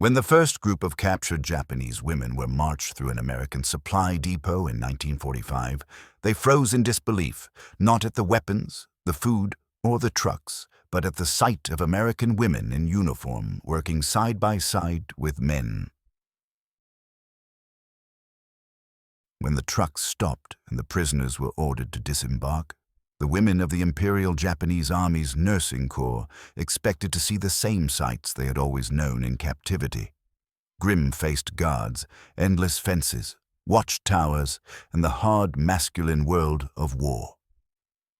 When the first group of captured Japanese women were marched through an American supply depot in 1945, they froze in disbelief, not at the weapons, the food, or the trucks, but at the sight of American women in uniform working side by side with men. When the trucks stopped and the prisoners were ordered to disembark, the women of the Imperial Japanese Army's nursing corps expected to see the same sights they had always known in captivity: grim-faced guards, endless fences, watchtowers, and the hard masculine world of war.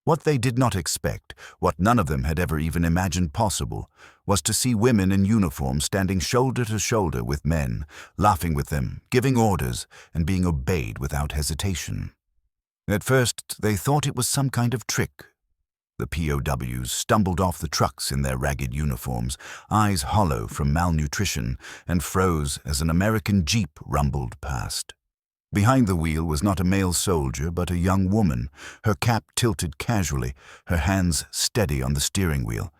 What they did not expect, what none of them had ever even imagined possible, was to see women in uniform standing shoulder to shoulder with men, laughing with them, giving orders, and being obeyed without hesitation. At first, they thought it was some kind of trick. The POWs stumbled off the trucks in their ragged uniforms, eyes hollow from malnutrition, and froze as an American jeep rumbled past. Behind the wheel was not a male soldier, but a young woman, her cap tilted casually, her hands steady on the steering wheel.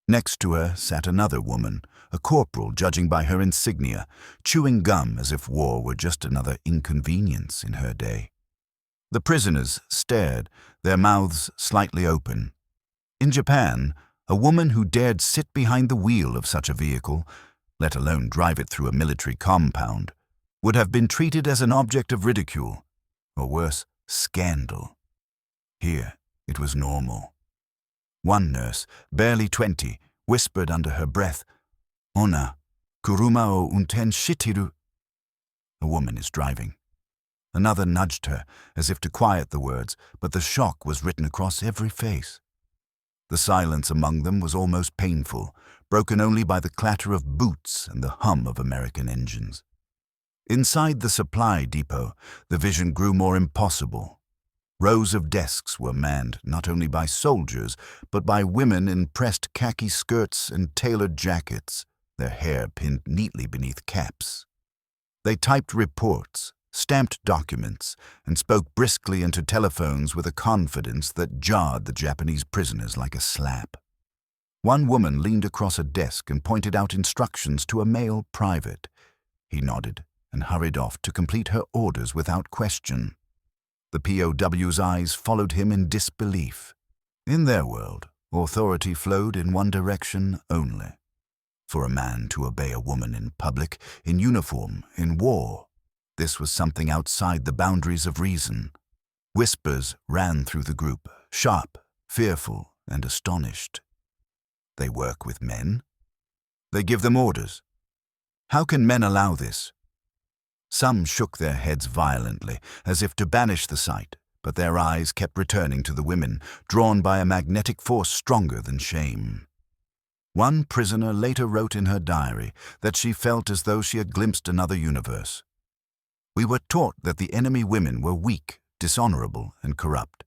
Next to her sat another woman, a corporal judging by her insignia, chewing gum as if war were just another inconvenience in her day. The prisoners stared, their mouths slightly open. In Japan, a woman who dared sit behind the wheel of such a vehicle, let alone drive it through a military compound, would have been treated as an object of ridicule, or worse, scandal. Here, it was normal. One nurse, barely 20, whispered under her breath, "Onna, kuruma o unten shitiru." A woman is driving. Another nudged her, as if to quiet the words, but the shock was written across every face. The silence among them was almost painful, broken only by the clatter of boots and the hum of American engines. Inside the supply depot, the vision grew more impossible. Rows of desks were manned not only by soldiers, but by women in pressed khaki skirts and tailored jackets, their hair pinned neatly beneath caps. They typed reports, stamped documents, and spoke briskly into telephones with a confidence that jarred the Japanese prisoners like a slap. One woman leaned across a desk and pointed out instructions to a male private. He nodded and hurried off to complete her orders without question. The POW's eyes followed him in disbelief. In their world, authority flowed in one direction only. For a man to obey a woman in public, in uniform, in war, this was something outside the boundaries of reason. Whispers ran through the group, sharp, fearful, and astonished. They work with men? They give them orders. How can men allow this? Some shook their heads violently, as if to banish the sight, but their eyes kept returning to the women, drawn by a magnetic force stronger than shame. One prisoner later wrote in her diary that she felt as though she had glimpsed another universe. "We were taught that the enemy women were weak, dishonorable, and corrupt.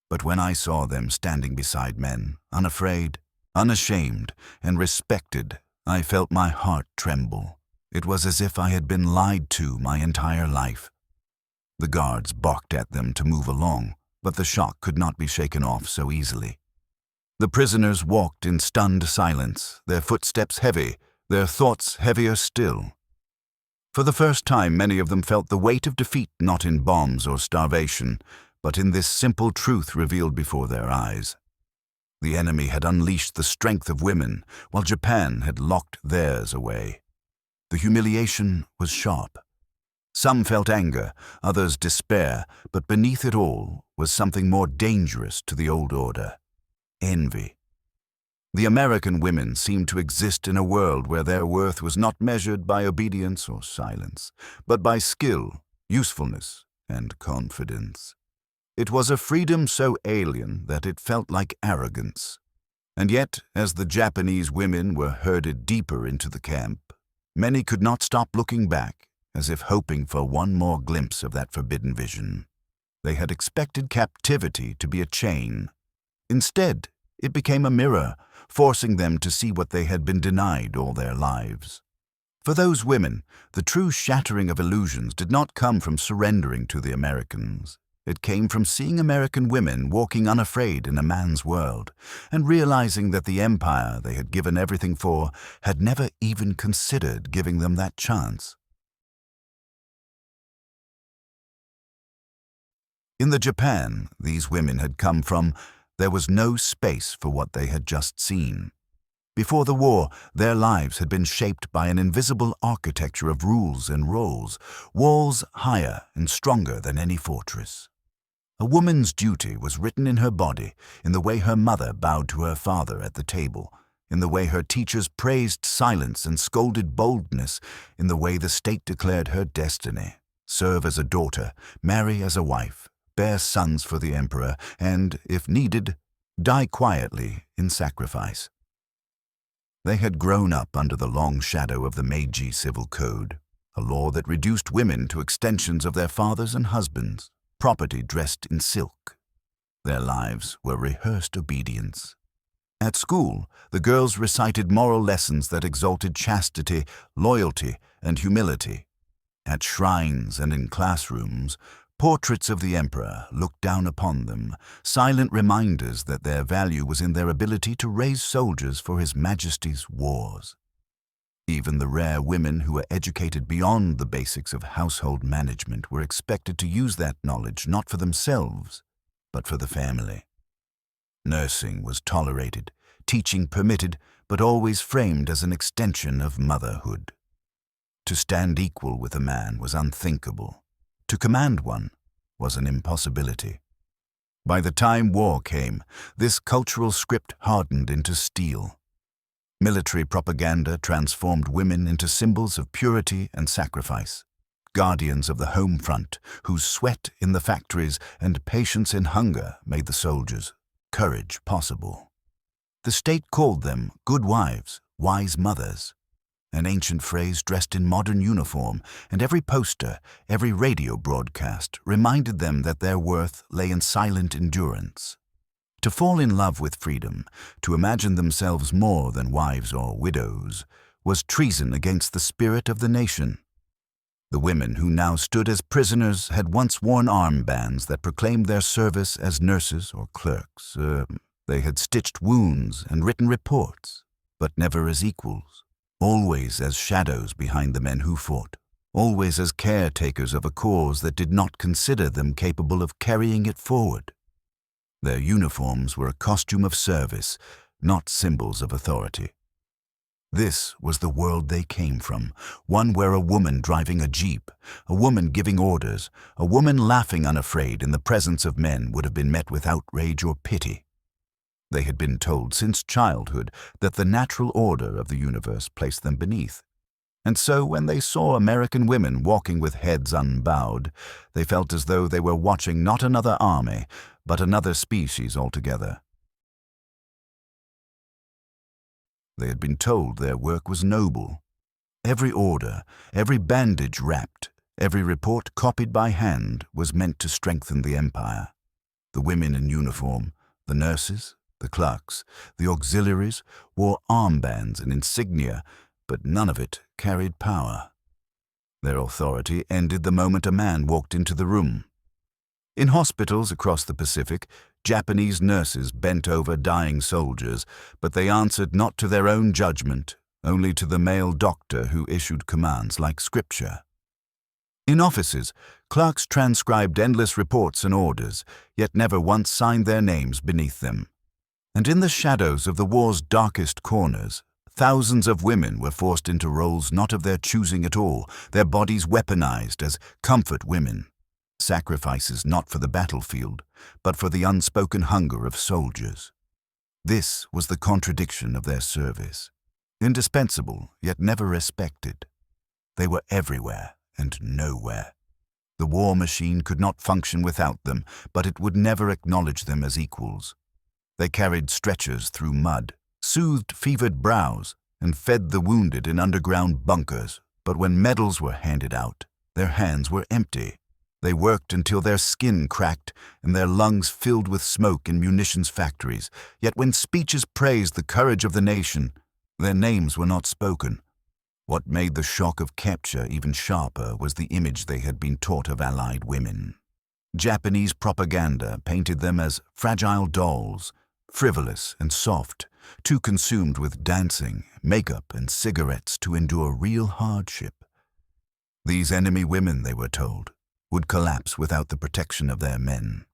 But when I saw them standing beside men, unafraid, unashamed, and respected, I felt my heart tremble. It was as if I had been lied to my entire life." The guards balked at them to move along, but the shock could not be shaken off so easily. The prisoners walked in stunned silence, their footsteps heavy, their thoughts heavier still. For the first time, many of them felt the weight of defeat not in bombs or starvation, but in this simple truth revealed before their eyes. The enemy had unleashed the strength of women, while Japan had locked theirs away. The humiliation was sharp. Some felt anger, others despair, but beneath it all was something more dangerous to the old order: envy. The American women seemed to exist in a world where their worth was not measured by obedience or silence, but by skill, usefulness, and confidence. It was a freedom so alien that it felt like arrogance. And yet, as the Japanese women were herded deeper into the camp, many could not stop looking back, as if hoping for one more glimpse of that forbidden vision. They had expected captivity to be a chain. Instead, it became a mirror, forcing them to see what they had been denied all their lives. For those women, the true shattering of illusions did not come from surrendering to the Americans. It came from seeing American women walking unafraid in a man's world, and realizing that the empire they had given everything for had never even considered giving them that chance. In the Japan these women had come from, there was no space for what they had just seen. Before the war, their lives had been shaped by an invisible architecture of rules and roles, walls higher and stronger than any fortress. A woman's duty was written in her body, in the way her mother bowed to her father at the table, in the way her teachers praised silence and scolded boldness, in the way the state declared her destiny: serve as a daughter, marry as a wife, bear sons for the emperor, and, if needed, die quietly in sacrifice. They had grown up under the long shadow of the Meiji Civil Code, a law that reduced women to extensions of their fathers and husbands, property dressed in silk. Their lives were rehearsed obedience. At school, the girls recited moral lessons that exalted chastity, loyalty, and humility. At shrines and in classrooms, portraits of the emperor looked down upon them, silent reminders that their value was in their ability to raise soldiers for His Majesty's wars. Even the rare women who were educated beyond the basics of household management were expected to use that knowledge not for themselves, but for the family. Nursing was tolerated, teaching permitted, but always framed as an extension of motherhood. To stand equal with a man was unthinkable. To command one was an impossibility. By the time war came, this cultural script hardened into steel. Military propaganda transformed women into symbols of purity and sacrifice, guardians of the home front, whose sweat in the factories and patience in hunger made the soldiers' courage possible. The state called them good wives, wise mothers, an ancient phrase dressed in modern uniform, and every poster, every radio broadcast reminded them that their worth lay in silent endurance. To fall in love with freedom, to imagine themselves more than wives or widows, was treason against the spirit of the nation. The women who now stood as prisoners had once worn armbands that proclaimed their service as nurses or clerks. They had stitched wounds and written reports, but never as equals. Always as shadows behind the men who fought, always as caretakers of a cause that did not consider them capable of carrying it forward. Their uniforms were a costume of service, not symbols of authority. This was the world they came from, one where a woman driving a jeep, a woman giving orders, a woman laughing unafraid in the presence of men would have been met with outrage or pity. They had been told since childhood that the natural order of the universe placed them beneath. And so when they saw American women walking with heads unbowed, they felt as though they were watching not another army, but another species altogether. They had been told their work was noble. Every order, every bandage wrapped, every report copied by hand was meant to strengthen the empire. The women in uniform, the nurses, the clerks, the auxiliaries wore armbands and insignia, but none of it carried power. Their authority ended the moment a man walked into the room. In hospitals across the Pacific, Japanese nurses bent over dying soldiers, but they answered not to their own judgment, only to the male doctor who issued commands like scripture. In offices, clerks transcribed endless reports and orders, yet never once signed their names beneath them. And in the shadows of the war's darkest corners, thousands of women were forced into roles not of their choosing at all, their bodies weaponized as comfort women, sacrifices not for the battlefield, but for the unspoken hunger of soldiers. This was the contradiction of their service, indispensable yet never respected. They were everywhere and nowhere. The war machine could not function without them, but it would never acknowledge them as equals. They carried stretchers through mud, soothed fevered brows, and fed the wounded in underground bunkers, but when medals were handed out, their hands were empty. They worked until their skin cracked and their lungs filled with smoke in munitions factories, yet when speeches praised the courage of the nation, their names were not spoken. What made the shock of capture even sharper was the image they had been taught of Allied women. Japanese propaganda painted them as fragile dolls, frivolous and soft, too consumed with dancing, makeup, and cigarettes to endure real hardship. These enemy women, they were told, would collapse without the protection of their men.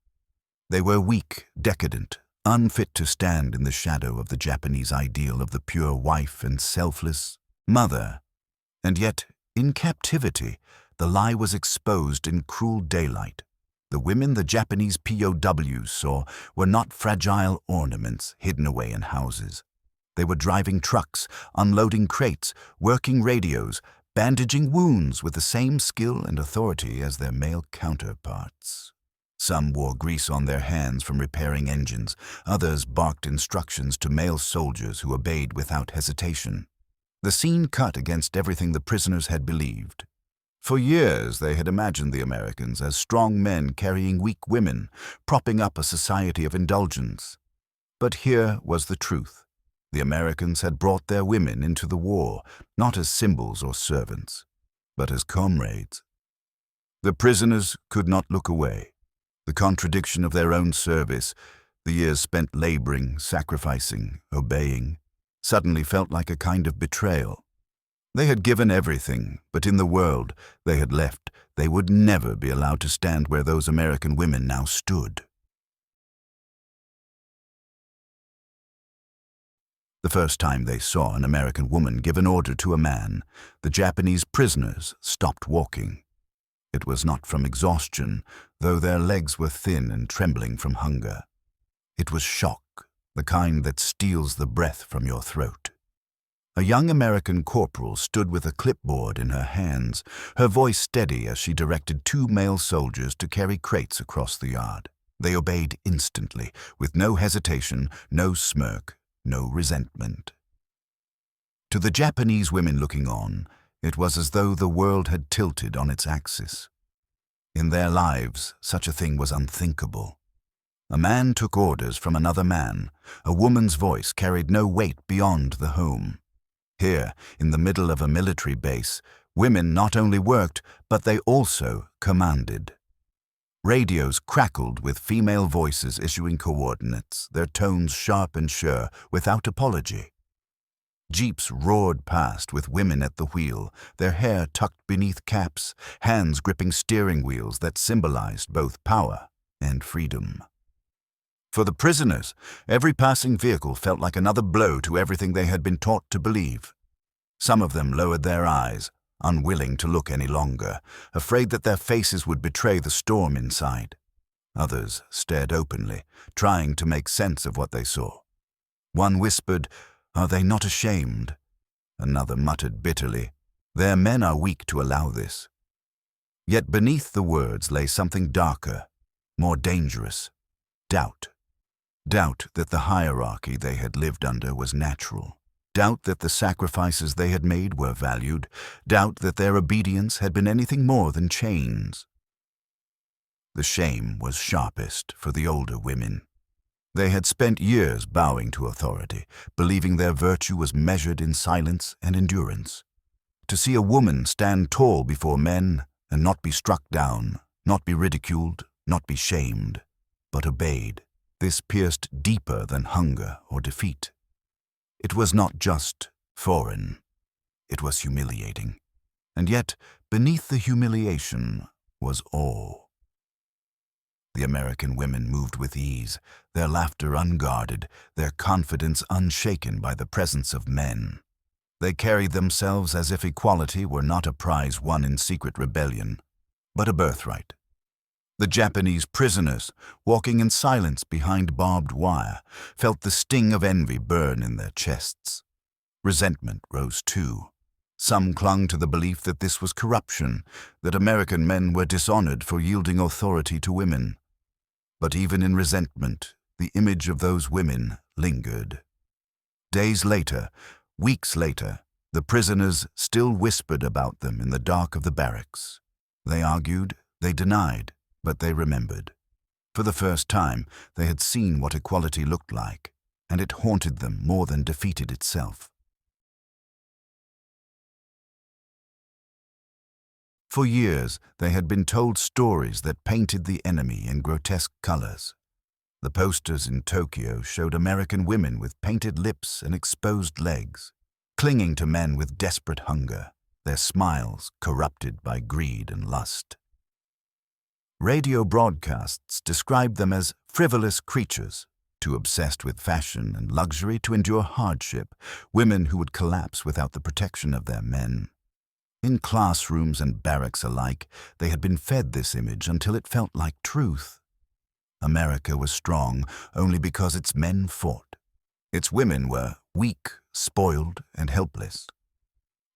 They were weak, decadent, unfit to stand in the shadow of the Japanese ideal of the pure wife and selfless mother. And yet, in captivity, the lie was exposed in cruel daylight. The women the Japanese POWs saw were not fragile ornaments hidden away in houses. They were driving trucks, unloading crates, working radios, bandaging wounds with the same skill and authority as their male counterparts. Some wore grease on their hands from repairing engines. Others barked instructions to male soldiers who obeyed without hesitation. The scene cut against everything the prisoners had believed. For years, they had imagined the Americans as strong men carrying weak women, propping up a society of indulgence. But here was the truth. The Americans had brought their women into the war, not as symbols or servants, but as comrades. The prisoners could not look away. The contradiction of their own service, the years spent laboring, sacrificing, obeying, suddenly felt like a kind of betrayal. They had given everything, but in the world they had left, they would never be allowed to stand where those American women now stood. The first time they saw an American woman give an order to a man, the Japanese prisoners stopped walking. It was not from exhaustion, though their legs were thin and trembling from hunger. It was shock, the kind that steals the breath from your throat. A young American corporal stood with a clipboard in her hands, her voice steady as she directed two male soldiers to carry crates across the yard. They obeyed instantly, with no hesitation, no smirk, no resentment. To the Japanese women looking on, it was as though the world had tilted on its axis. In their lives, such a thing was unthinkable. A man took orders from another man. A woman's voice carried no weight beyond the home. Here, in the middle of a military base, women not only worked, but they also commanded. Radios crackled with female voices issuing coordinates, their tones sharp and sure, without apology. Jeeps roared past with women at the wheel, their hair tucked beneath caps, hands gripping steering wheels that symbolized both power and freedom. For the prisoners, every passing vehicle felt like another blow to everything they had been taught to believe. Some of them lowered their eyes, unwilling to look any longer, afraid that their faces would betray the storm inside. Others stared openly, trying to make sense of what they saw. One whispered, "Are they not ashamed?" Another muttered bitterly, "Their men are weak to allow this." Yet beneath the words lay something darker, more dangerous: doubt. Doubt that the hierarchy they had lived under was natural. Doubt that the sacrifices they had made were valued. Doubt that their obedience had been anything more than chains. The shame was sharpest for the older women. They had spent years bowing to authority, believing their virtue was measured in silence and endurance. To see a woman stand tall before men and not be struck down, not be ridiculed, not be shamed, but obeyed, this pierced deeper than hunger or defeat. It was not just foreign, it was humiliating. And yet, beneath the humiliation was awe. The American women moved with ease, their laughter unguarded, their confidence unshaken by the presence of men. They carried themselves as if equality were not a prize won in secret rebellion, but a birthright. The Japanese prisoners, walking in silence behind barbed wire, felt the sting of envy burn in their chests. Resentment rose too. Some clung to the belief that this was corruption, that American men were dishonored for yielding authority to women. But even in resentment, the image of those women lingered. Days later, weeks later, the prisoners still whispered about them in the dark of the barracks. They argued, they denied, but they remembered. For the first time, they had seen what equality looked like, and it haunted them more than defeat itself. For years, they had been told stories that painted the enemy in grotesque colors. The posters in Tokyo showed American women with painted lips and exposed legs, clinging to men with desperate hunger, their smiles corrupted by greed and lust. Radio broadcasts described them as frivolous creatures, too obsessed with fashion and luxury to endure hardship, women who would collapse without the protection of their men. In classrooms and barracks alike, they had been fed this image until it felt like truth. America was strong only because its men fought. Its women were weak, spoiled, and helpless.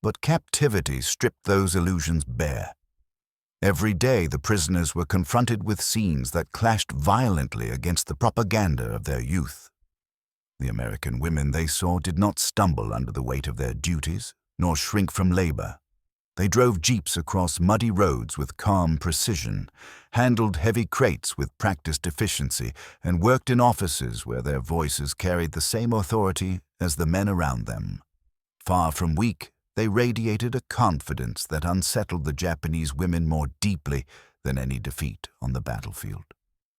But captivity stripped those illusions bare. Every day the prisoners were confronted with scenes that clashed violently against the propaganda of their youth. The American women they saw did not stumble under the weight of their duties, nor shrink from labor. They drove jeeps across muddy roads with calm precision, handled heavy crates with practiced efficiency, and worked in offices where their voices carried the same authority as the men around them. Far from weak, they radiated a confidence that unsettled the Japanese women more deeply than any defeat on the battlefield.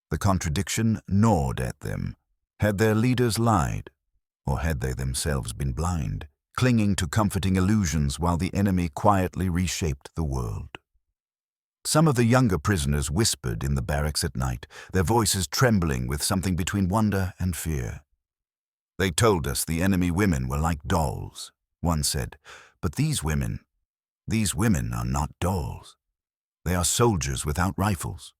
The contradiction gnawed at them. Had their leaders lied, or had they themselves been blind, clinging to comforting illusions while the enemy quietly reshaped the world? Some of the younger prisoners whispered in the barracks at night, their voices trembling with something between wonder and fear. They told us the enemy women were like dolls. One said, "But these women are not dolls. They are soldiers without rifles."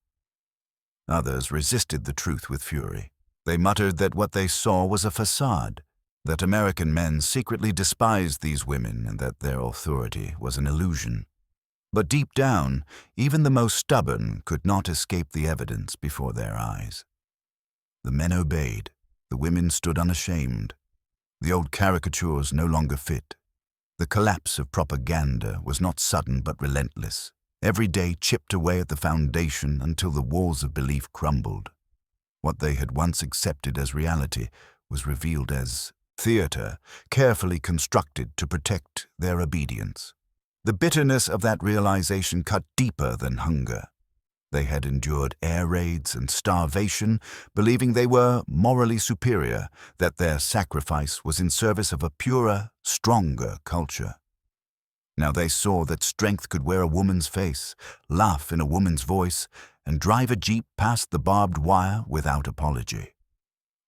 Others resisted the truth with fury. They muttered that what they saw was a facade, that American men secretly despised these women and that their authority was an illusion. But deep down, even the most stubborn could not escape the evidence before their eyes. The men obeyed. The women stood unashamed. The old caricatures no longer fit. The collapse of propaganda was not sudden but relentless. Every day chipped away at the foundation until the walls of belief crumbled. What they had once accepted as reality was revealed as theater, carefully constructed to protect their obedience. The bitterness of that realization cut deeper than hunger. They had endured air raids and starvation, believing they were morally superior, that their sacrifice was in service of a purer, stronger culture. Now they saw that strength could wear a woman's face, laugh in a woman's voice, and drive a jeep past the barbed wire without apology.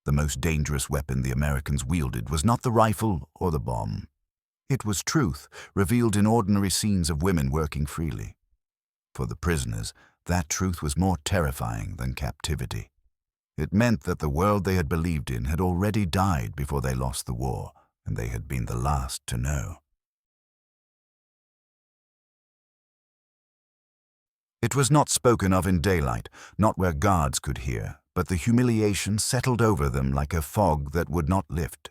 The most dangerous weapon the Americans wielded was not the rifle or the bomb. It was truth, revealed in ordinary scenes of women working freely. For the prisoners, that truth was more terrifying than captivity. It meant that the world they had believed in had already died before they lost the war, and they had been the last to know. It was not spoken of in daylight, not where guards could hear, but the humiliation settled over them like a fog that would not lift.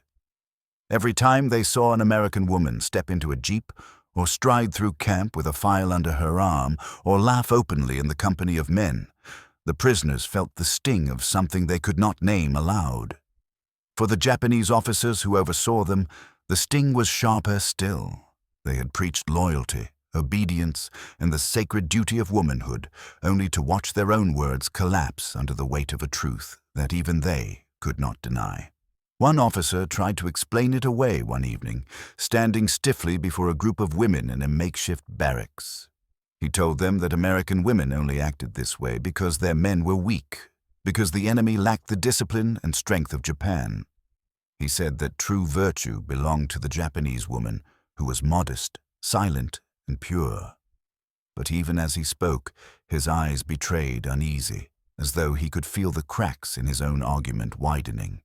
Every time they saw an American woman step into a jeep, or stride through camp with a file under her arm, or laugh openly in the company of men, the prisoners felt the sting of something they could not name aloud. For the Japanese officers who oversaw them, the sting was sharper still. They had preached loyalty, obedience, and the sacred duty of womanhood, only to watch their own words collapse under the weight of a truth that even they could not deny. One officer tried to explain it away one evening, standing stiffly before a group of women in a makeshift barracks. He told them that American women only acted this way because their men were weak, because the enemy lacked the discipline and strength of Japan. He said that true virtue belonged to the Japanese woman, who was modest, silent, and pure. But even as he spoke, his eyes betrayed uneasy, as though he could feel the cracks in his own argument widening.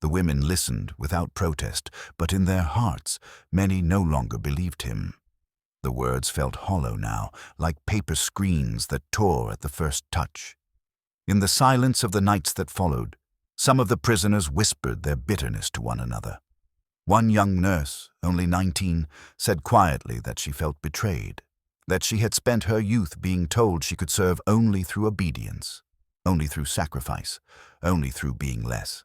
The women listened without protest, but in their hearts, many no longer believed him. The words felt hollow now, like paper screens that tore at the first touch. In the silence of the nights that followed, some of the prisoners whispered their bitterness to one another. One young nurse, only 19, said quietly that she felt betrayed, that she had spent her youth being told she could serve only through obedience, only through sacrifice, only through being less.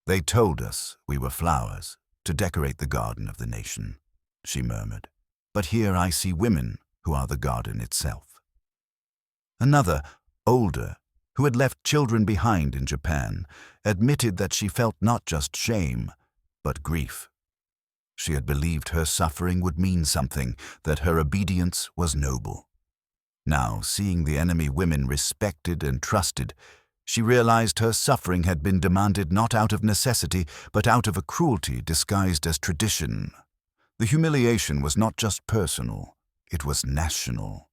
"They told us we were flowers to decorate the garden of the nation," she murmured. "But here I see women who are the garden itself. Another, older, who had left children behind in Japan, admitted that she felt not just shame, but grief. She had believed her suffering would mean something, that her obedience was noble. Now, seeing the enemy women respected and trusted, she realized her suffering had been demanded not out of necessity, but out of a cruelty disguised as tradition. The humiliation was not just personal, it was national.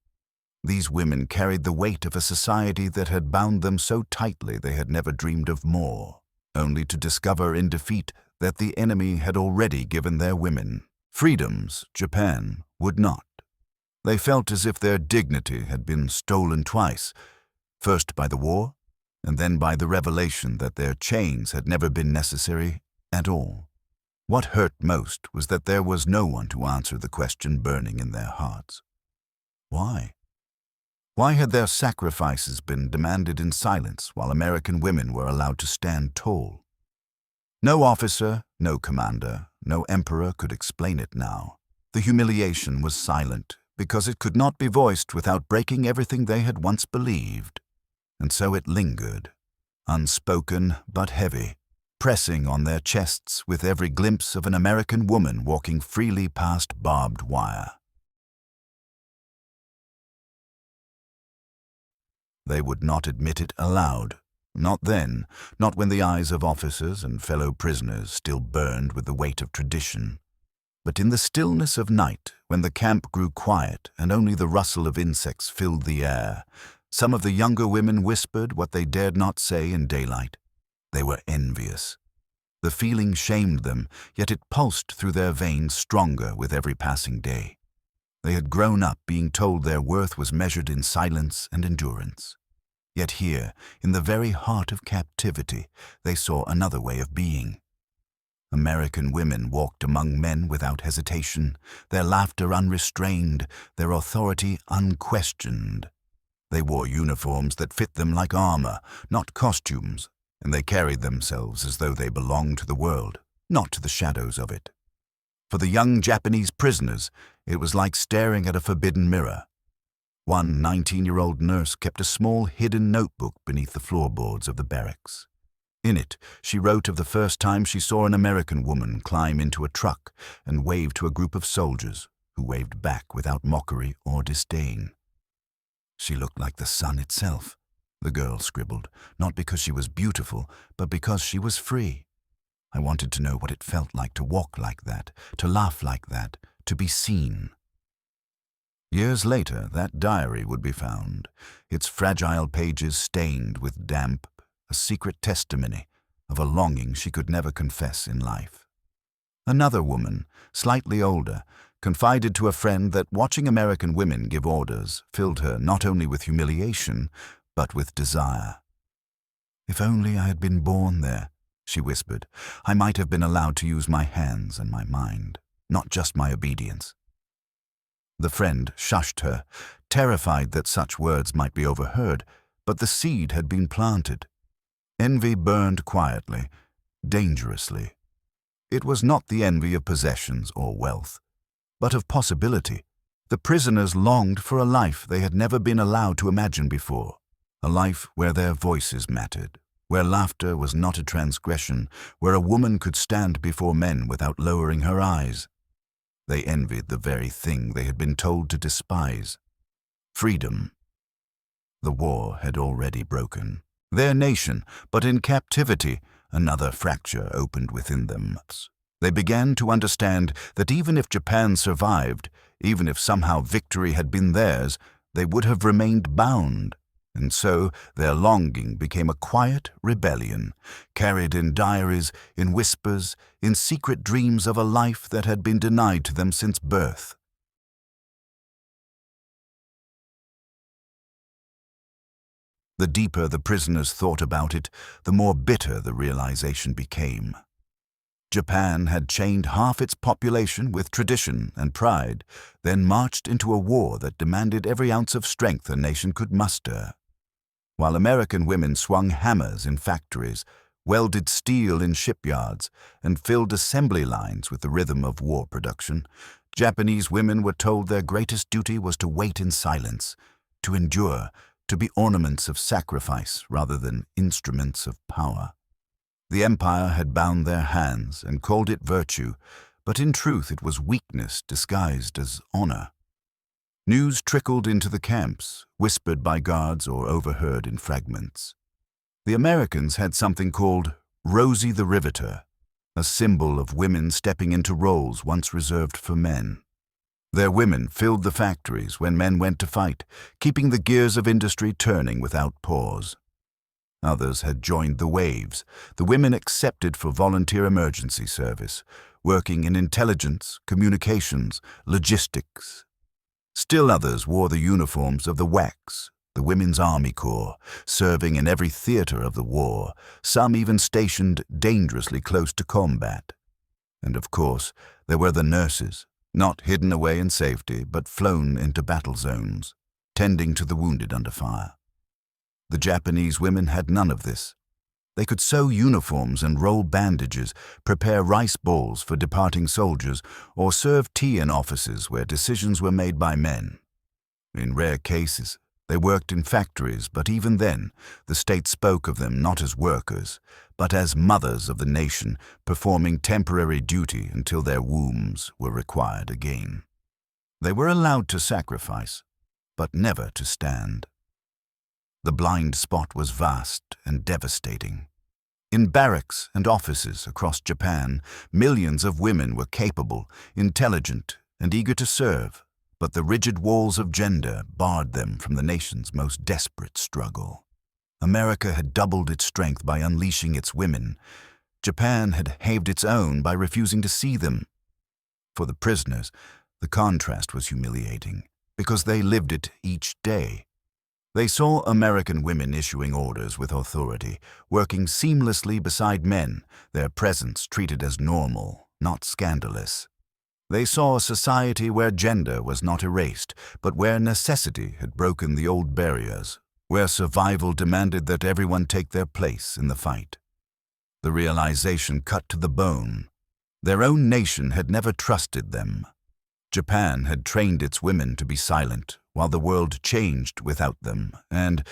These women carried the weight of a society that had bound them so tightly they had never dreamed of more, only to discover in defeat that the enemy had already given their women freedoms Japan would not. They felt as if their dignity had been stolen twice, first by the war, and then by the revelation that their chains had never been necessary at all. What hurt most was that there was no one to answer the question burning in their hearts. Why? Why had their sacrifices been demanded in silence while American women were allowed to stand tall? No officer, no commander, no emperor could explain it now. The humiliation was silent because it could not be voiced without breaking everything they had once believed. And so it lingered, unspoken but heavy, pressing on their chests with every glimpse of an American woman walking freely past barbed wire. They would not admit it aloud, not then, not when the eyes of officers and fellow prisoners still burned with the weight of tradition. But in the stillness of night, when the camp grew quiet and only the rustle of insects filled the air, some of the younger women whispered what they dared not say in daylight. They were envious. The feeling shamed them, yet it pulsed through their veins stronger with every passing day. They had grown up being told their worth was measured in silence and endurance. Yet here, in the very heart of captivity, they saw another way of being. American women walked among men without hesitation, their laughter unrestrained, their authority unquestioned. They wore uniforms that fit them like armor, not costumes, and they carried themselves as though they belonged to the world, not to the shadows of it. For the young Japanese prisoners, it was like staring at a forbidden mirror. One 19-year-old nurse kept a small hidden notebook beneath the floorboards of the barracks. In it, she wrote of the first time she saw an American woman climb into a truck and wave to a group of soldiers, who waved back without mockery or disdain. She looked like the sun itself, the girl scribbled, not because she was beautiful, but because she was free. I wanted to know what it felt like to walk like that, to laugh like that, to be seen. Years later, that diary would be found, its fragile pages stained with damp, a secret testimony of a longing she could never confess in life. Another woman, slightly older, confided to a friend that watching American women give orders filled her not only with humiliation, but with desire. "If only I had been born there," she whispered, "I might have been allowed to use my hands and my mind, not just my obedience." The friend shushed her, terrified that such words might be overheard, but the seed had been planted. Envy burned quietly, dangerously. It was not the envy of possessions or wealth, but of possibility. The prisoners longed for a life they had never been allowed to imagine before, a life where their voices mattered, where laughter was not a transgression, where a woman could stand before men without lowering her eyes. They envied the very thing they had been told to despise: freedom. The war had already broken. Their nation, but in captivity, another fracture opened within them. They began to understand that even if Japan survived, even if somehow victory had been theirs, they would have remained bound. And so their longing became a quiet rebellion, carried in diaries, in whispers, in secret dreams of a life that had been denied to them since birth. The deeper the prisoners thought about it, the more bitter the realization became. Japan had chained half its population with tradition and pride, then marched into a war that demanded every ounce of strength a nation could muster. While American women swung hammers in factories, welded steel in shipyards, and filled assembly lines with the rhythm of war production, Japanese women were told their greatest duty was to wait in silence, to endure, to be ornaments of sacrifice rather than instruments of power. The empire had bound their hands and called it virtue, but in truth it was weakness disguised as honor. News trickled into the camps, whispered by guards or overheard in fragments. The Americans had something called Rosie the Riveter, a symbol of women stepping into roles once reserved for men. Their women filled the factories when men went to fight, keeping the gears of industry turning without pause. Others had joined the waves, the women accepted for volunteer emergency service, working in intelligence, communications, logistics. Still others wore the uniforms of the WW2, the Women's Army Corps, serving in every theater of the war, some even stationed dangerously close to combat. And of course, there were the nurses, not hidden away in safety, but flown into battle zones, tending to the wounded under fire. The Japanese women had none of this. They could sew uniforms and roll bandages, prepare rice balls for departing soldiers, or serve tea in offices where decisions were made by men. In rare cases, they worked in factories, but even then, the state spoke of them not as workers, but as mothers of the nation, performing temporary duty until their wombs were required again. They were allowed to sacrifice, but never to stand. The blind spot was vast and devastating. In barracks and offices across Japan, millions of women were capable, intelligent, and eager to serve, but the rigid walls of gender barred them from the nation's most desperate struggle. America had doubled its strength by unleashing its women. Japan had halved its own by refusing to see them. For the prisoners, the contrast was humiliating, because they lived it each day. They saw American women issuing orders with authority, working seamlessly beside men, their presence treated as normal, not scandalous. They saw a society where gender was not erased, but where necessity had broken the old barriers, where survival demanded that everyone take their place in the fight. The realization cut to the bone. Their own nation had never trusted them. Japan had trained its women to be silent, while the world changed without them, and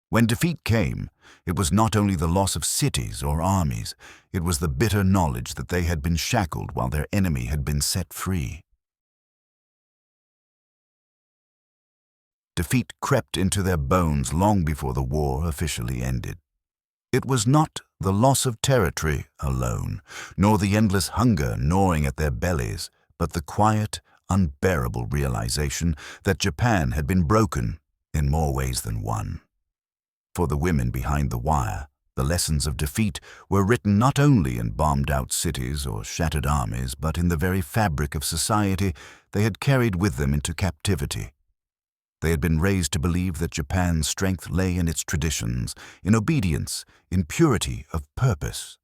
when defeat came, it was not only the loss of cities or armies, it was the bitter knowledge that they had been shackled while their enemy had been set free. Defeat crept into their bones long before the war officially ended. It was not the loss of territory alone, nor the endless hunger gnawing at their bellies, but the quiet, unbearable realization that Japan had been broken in more ways than one. For the women behind the wire, the lessons of defeat were written not only in bombed-out cities or shattered armies, but in the very fabric of society they had carried with them into captivity. They had been raised to believe that Japan's strength lay in its traditions, in obedience, in purity of purpose.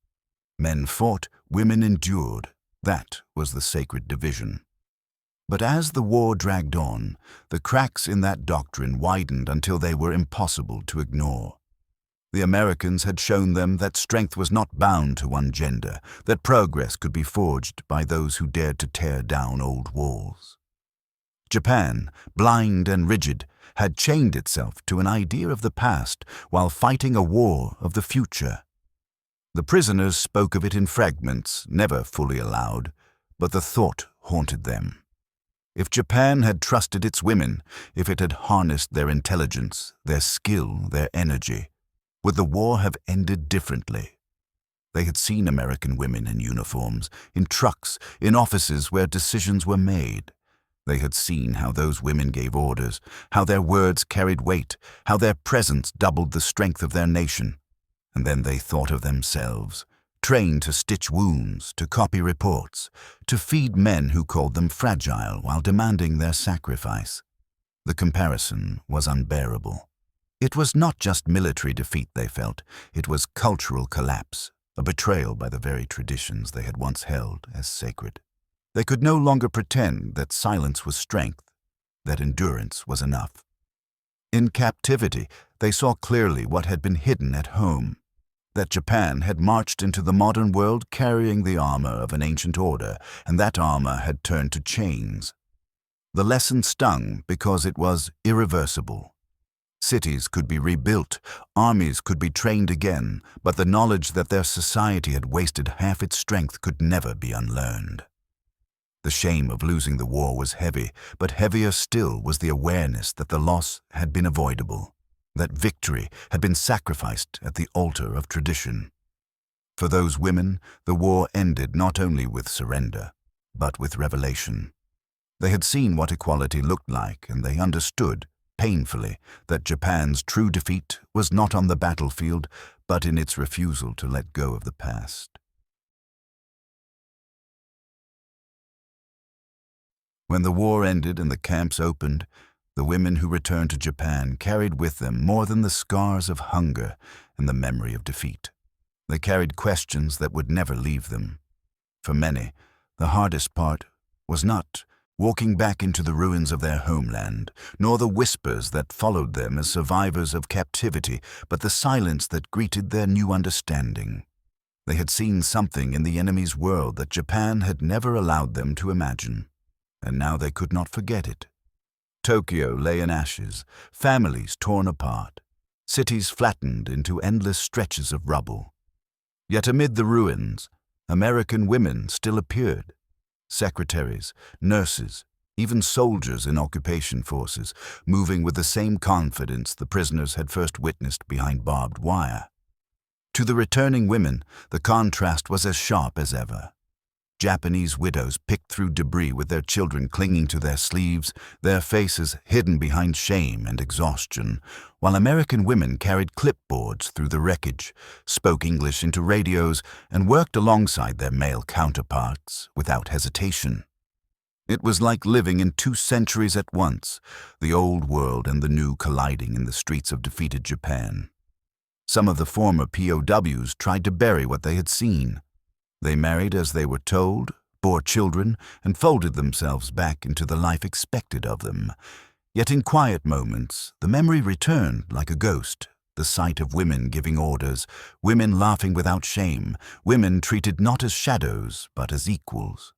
Men fought, women endured. That was the sacred division. But as the war dragged on, the cracks in that doctrine widened until they were impossible to ignore. The Americans had shown them that strength was not bound to one gender, that progress could be forged by those who dared to tear down old walls. Japan, blind and rigid, had chained itself to an idea of the past while fighting a war of the future. The prisoners spoke of it in fragments, never fully allowed, but the thought haunted them. If Japan had trusted its women, if it had harnessed their intelligence, their skill, their energy, would the war have ended differently? They had seen American women in uniforms, in trucks, in offices where decisions were made. They had seen how those women gave orders, how their words carried weight, how their presence doubled the strength of their nation. And then they thought of themselves, trained to stitch wounds, to copy reports, to feed men who called them fragile while demanding their sacrifice. The comparison was unbearable. It was not just military defeat they felt, it was cultural collapse, a betrayal by the very traditions they had once held as sacred. They could no longer pretend that silence was strength, that endurance was enough. In captivity, they saw clearly what had been hidden at home. that Japan had marched into the modern world carrying the armor of an ancient order, and that armor had turned to chains. The lesson stung because it was irreversible. Cities could be rebuilt, armies could be trained again, but the knowledge that their society had wasted half its strength could never be unlearned. The shame of losing the war was heavy, but heavier still was the awareness that the loss had been avoidable, that victory had been sacrificed at the altar of tradition. For those women, the war ended not only with surrender, but with revelation. They had seen what equality looked like, and they understood, painfully, that Japan's true defeat was not on the battlefield, but in its refusal to let go of the past. When the war ended and the camps opened, the women who returned to Japan carried with them more than the scars of hunger and the memory of defeat. They carried questions that would never leave them. For many, the hardest part was not walking back into the ruins of their homeland, nor the whispers that followed them as survivors of captivity, but the silence that greeted their new understanding. They had seen something in the enemy's world that Japan had never allowed them to imagine, and now they could not forget it. Tokyo lay in ashes, families torn apart, cities flattened into endless stretches of rubble. Yet amid the ruins, American women still appeared. Secretaries, nurses, even soldiers in occupation forces, moving with the same confidence the prisoners had first witnessed behind barbed wire. To the returning women, the contrast was as sharp as ever. Japanese widows picked through debris with their children clinging to their sleeves, their faces hidden behind shame and exhaustion, while American women carried clipboards through the wreckage, spoke English into radios, and worked alongside their male counterparts without hesitation. It was like living in 2 centuries at once, the old world and the new colliding in the streets of defeated Japan. Some of the former POWs tried to bury what they had seen. They married as they were told, bore children, and folded themselves back into the life expected of them. Yet in quiet moments, the memory returned like a ghost, the sight of women giving orders, women laughing without shame, women treated not as shadows, but as equals.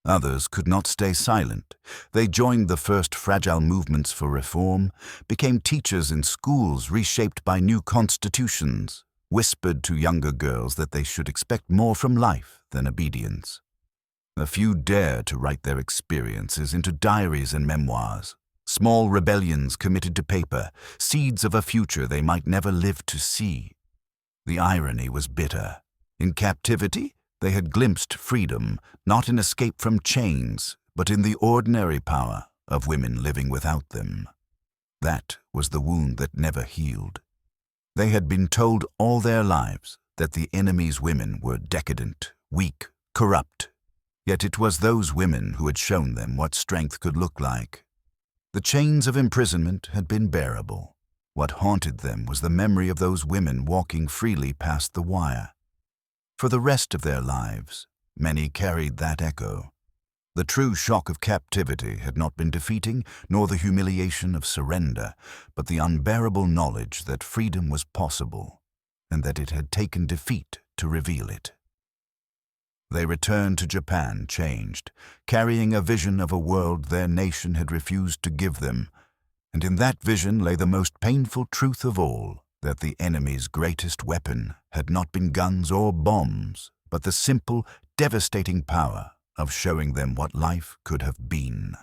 Others could not stay silent. They joined the first fragile movements for reform, became teachers in schools reshaped by new constitutions, whispered to younger girls that they should expect more from life than obedience. A few dared to write their experiences into diaries and memoirs, small rebellions committed to paper, seeds of a future they might never live to see. The irony was bitter. In captivity, they had glimpsed freedom, not in escape from chains, but in the ordinary power of women living without them. That was the wound that never healed. They had been told all their lives that the enemy's women were decadent, weak, corrupt. Yet it was those women who had shown them what strength could look like. The chains of imprisonment had been bearable. What haunted them was the memory of those women walking freely past the wire. For the rest of their lives, many carried that echo. The true shock of captivity had not been defeating, nor the humiliation of surrender, but the unbearable knowledge that freedom was possible, and that it had taken defeat to reveal it. They returned to Japan changed, carrying a vision of a world their nation had refused to give them, and in that vision lay the most painful truth of all, that the enemy's greatest weapon had not been guns or bombs, but the simple, devastating power of showing them what life could have been.